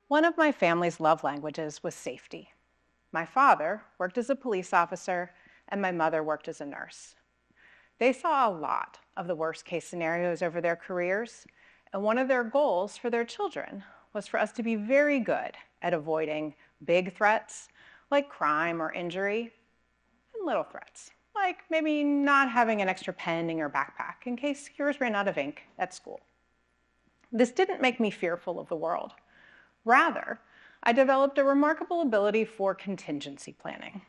One of my family's love languages was safety. My father worked as a police officer, and my mother worked as a nurse. They saw a lot of the worst case scenarios over their careers, and one of their goals for their children was for us to be very good at avoiding big threats like crime or injury, and little threats like maybe not having an extra pen in your backpack in case yours ran out of ink at school. This didn't make me fearful of the world. Rather, I developed a remarkable ability for contingency planning.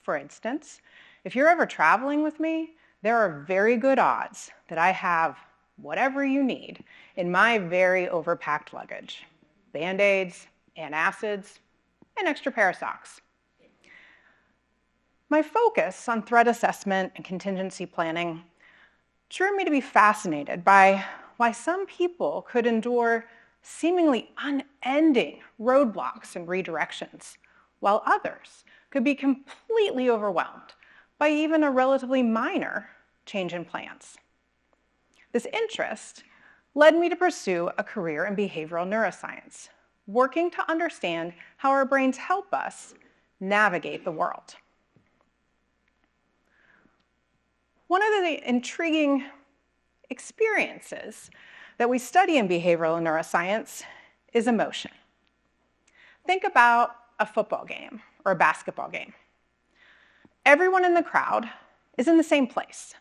For instance, if you're ever traveling with me, there are very good odds that I have whatever you need in my very overpacked luggage: Band-Aids, antacids, an extra pair of socks. My focus on threat assessment and contingency planning drew me to be fascinated by why some people could endure seemingly unending roadblocks and redirections, while others could be completely overwhelmed by even a relatively minor change in plans. This interest led me to pursue a career in behavioral neuroscience, working to understand how our brains help us navigate the world. One of the intriguing experiences that we study in behavioral neuroscience is emotion. Think about a football game or a basketball game. Everyone in the crowd is in the same place,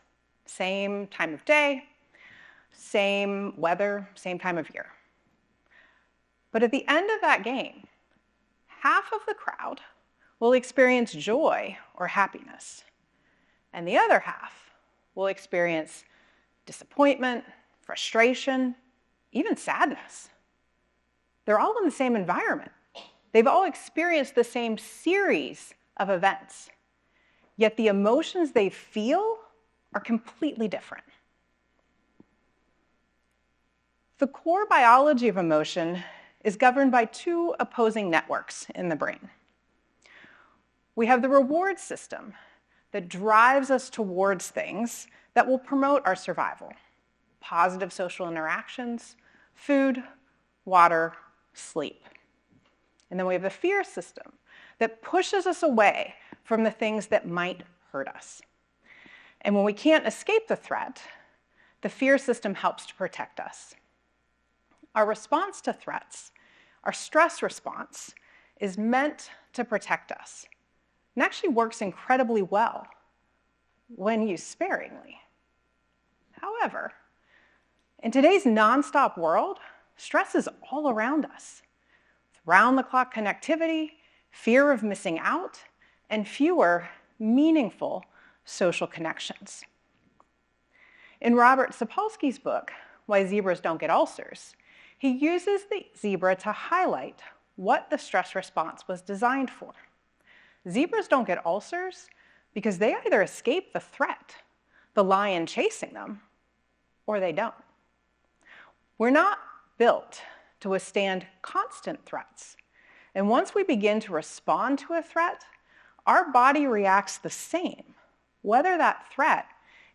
same time of day, same weather, same time of year. But at the end of that game, half of the crowd will experience joy or happiness, and the other half will experience disappointment, frustration, even sadness. They're all in the same environment. They've all experienced the same series of events, yet the emotions they feel are completely different. The core biology of emotion is governed by two opposing networks in the brain. We have the reward system that drives us towards things that will promote our survival: positive social interactions, food, water, sleep. And then we have the fear system that pushes us away from the things that might hurt us. And when we can't escape the threat, the fear system helps to protect us. Our response to threats, our stress response, is meant to protect us, and actually works incredibly well when used sparingly. However, in today's nonstop world, stress is all around us. Round-the-clock connectivity, fear of missing out, and fewer meaningful social connections. In Robert Sapolsky's book, Why Zebras Don't Get Ulcers, he uses the zebra to highlight what the stress response was designed for. Zebras don't get ulcers because they either escape the threat, the lion chasing them, or they don't. We're not built to withstand constant threats. And once we begin to respond to a threat, our body reacts the same, whether that threat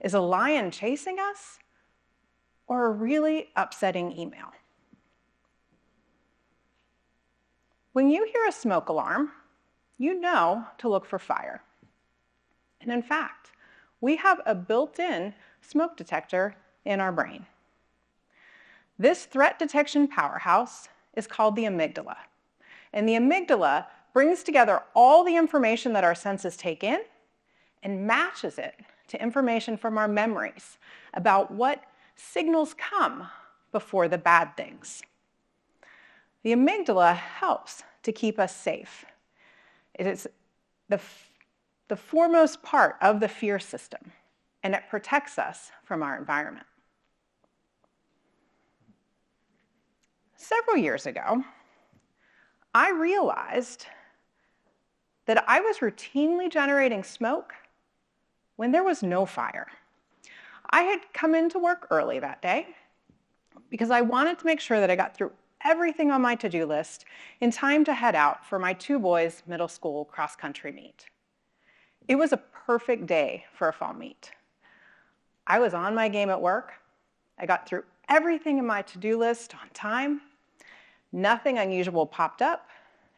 is a lion chasing us or a really upsetting email. When you hear a smoke alarm, you know to look for fire. And in fact, we have a built-in smoke detector in our brain. This threat detection powerhouse is called the amygdala. And the amygdala brings together all the information that our senses take in and matches it to information from our memories about what signals come before the bad things. The amygdala helps to keep us safe. It is the foremost part of the fear system, and it protects us from our environment. Several years ago, I realized that I was routinely generating smoke when there was no fire. I had come into work early that day because I wanted to make sure that I got through everything on my to-do list in time to head out for my two boys' middle school cross-country meet. It was a perfect day for a fall meet. I was on my game at work. I got through everything in my to-do list on time, Nothing unusual popped up,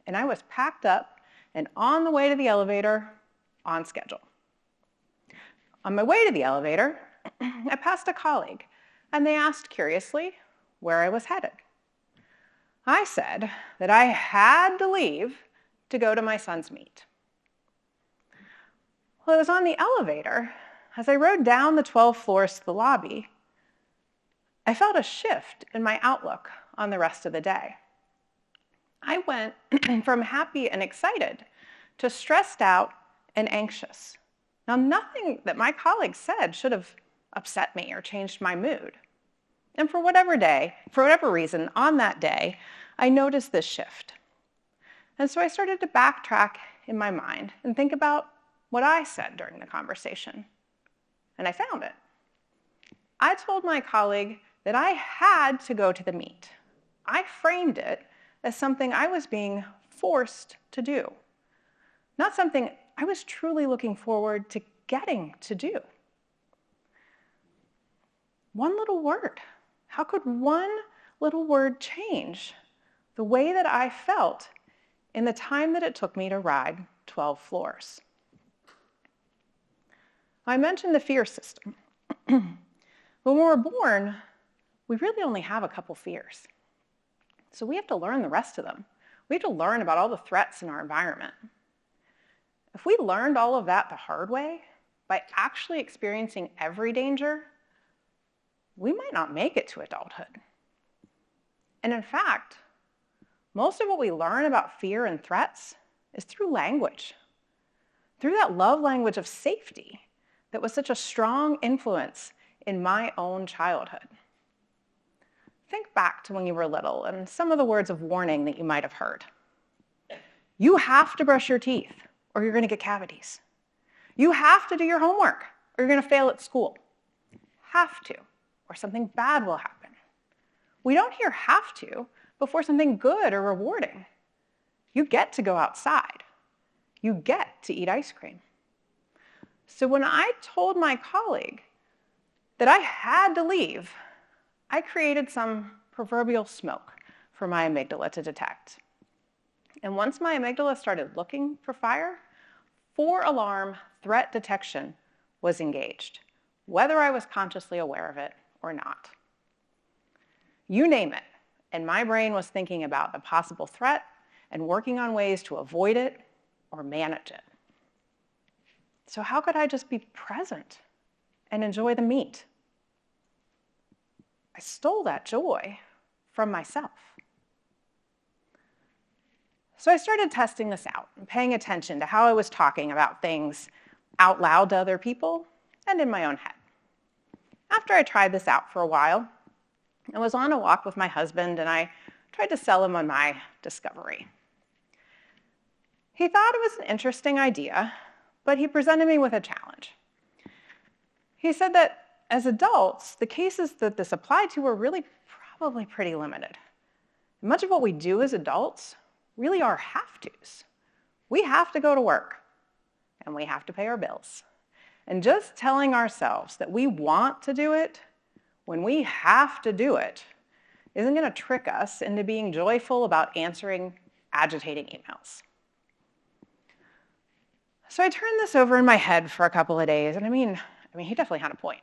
and I was packed up and on the way to the elevator on schedule. On my way to the elevator, I passed a colleague, and they asked curiously where I was headed. I said that I had to leave to go to my son's meet. Well, it was on the elevator. As I rode down the 12 floors to the lobby, I felt a shift in my outlook on the rest of the day. I went from happy and excited to stressed out and anxious. Now, nothing that my colleagues said should have upset me or changed my mood. And for whatever reason, on that day, I noticed this shift. And so I started to backtrack in my mind and think about what I said during the conversation. And I found it. I told my colleague that I had to go to the meet. I framed it as something I was being forced to do, not something I was truly looking forward to getting to do. One little word. How could one little word change the way that I felt in the time that it took me to ride 12 floors? I mentioned the fear system. When we're born, we really only have a couple fears. So we have to learn the rest of them. We have to learn about all the threats in our environment. If we learned all of that the hard way, by actually experiencing every danger, we might not make it to adulthood. And in fact, most of what we learn about fear and threats is through language, through that love language of safety that was such a strong influence in my own childhood. Think back to when you were little and some of the words of warning that you might have heard. You have to brush your teeth or you're going to get cavities. You have to do your homework or you're going to fail at school. Have to, or something bad will happen. We don't hear have to before something good or rewarding. You get to go outside. You get to eat ice cream. So when I told my colleague that I had to leave, I created some proverbial smoke for my amygdala to detect. And once my amygdala started looking for fire, 4-alarm threat detection was engaged, whether I was consciously aware of it or not. You name it, and my brain was thinking about the possible threat and working on ways to avoid it or manage it. So how could I just be present and enjoy the meet? I stole that joy from myself. So I started testing this out and paying attention to how I was talking about things out loud to other people and in my own head. After I tried this out for a while, I was on a walk with my husband and I tried to sell him on my discovery. He thought it was an interesting idea, but he presented me with a challenge. He said that as adults, the cases that this applied to were really probably pretty limited. Much of what we do as adults really are have-tos. We have to go to work, and we have to pay our bills. And just telling ourselves that we want to do it when we have to do it isn't going to trick us into being joyful about answering agitating emails. So I turned this over in my head for a couple of days, and I mean, he definitely had a point.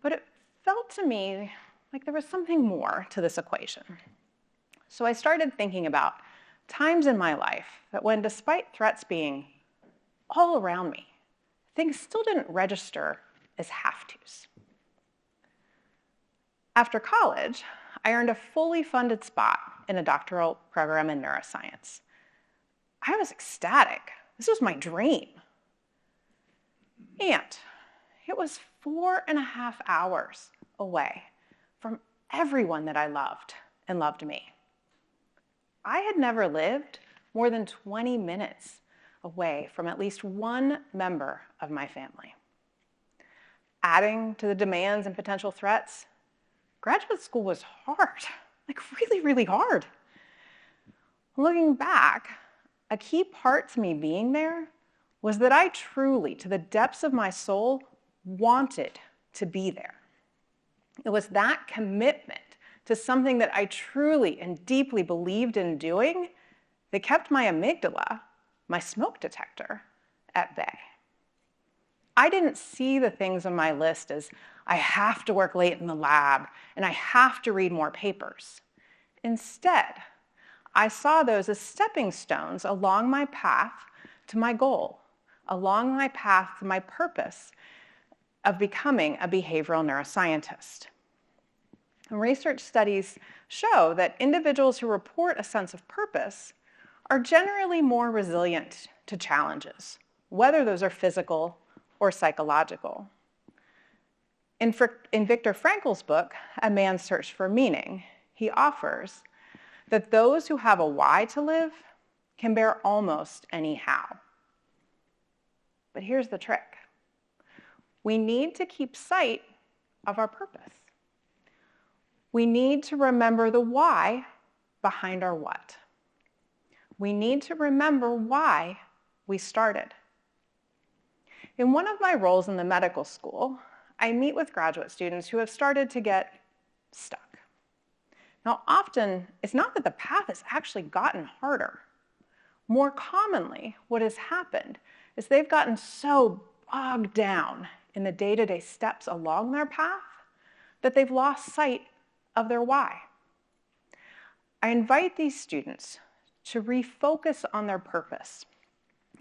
But it felt to me like there was something more to this equation. So I started thinking about times in my life that when, despite threats being all around me, things still didn't register as have-tos. After college, I earned a fully funded spot in a doctoral program in neuroscience. I was ecstatic. This was my dream. And it was 4.5 hours away from everyone that I loved and loved me. I had never lived more than 20 minutes away from at least one member of my family. Adding to the demands and potential threats, graduate school was hard, like really, really hard. Looking back, a key part to me being there was that I truly, to the depths of my soul, wanted to be there. It was that commitment to something that I truly and deeply believed in doing that kept my amygdala, my smoke detector, at bay. I didn't see the things on my list as I have to work late in the lab and I have to read more papers. Instead, I saw those as stepping stones along my path to my goal, along my path to my purpose of becoming a behavioral neuroscientist. And research studies show that individuals who report a sense of purpose are generally more resilient to challenges, whether those are physical or psychological. In Viktor Frankl's book, A Man's Search for Meaning, he offers that those who have a why to live can bear almost any how. But here's the trick. We need to keep sight of our purpose. We need to remember the why behind our what. We need to remember why we started. In one of my roles in the medical school, I meet with graduate students who have started to get stuck. Now, often, it's not that the path has actually gotten harder. More commonly, what has happened is they've gotten so bogged down in the day-to-day steps along their path that they've lost sight of their why. I invite these students to refocus on their purpose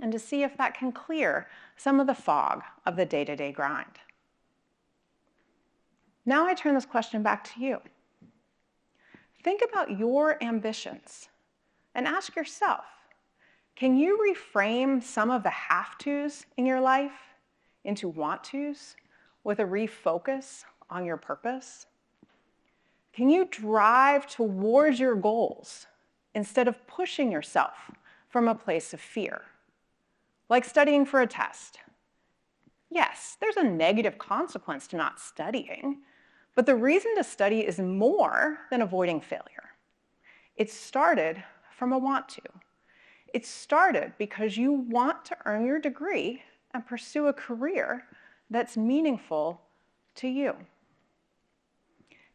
and to see if that can clear some of the fog of the day-to-day grind. Now I turn this question back to you. Think about your ambitions and ask yourself, can you reframe some of the have-tos in your life into want-tos with a refocus on your purpose? Can you drive towards your goals instead of pushing yourself from a place of fear? Like studying for a test. Yes, there's a negative consequence to not studying, but the reason to study is more than avoiding failure. It started from a want to. It started because you want to earn your degree and pursue a career that's meaningful to you.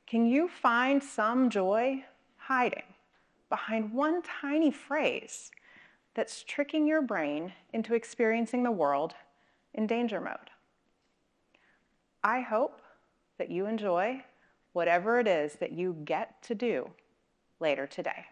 Can you find some joy hiding behind one tiny phrase that's tricking your brain into experiencing the world in danger mode? I hope that you enjoy whatever it is that you get to do later today.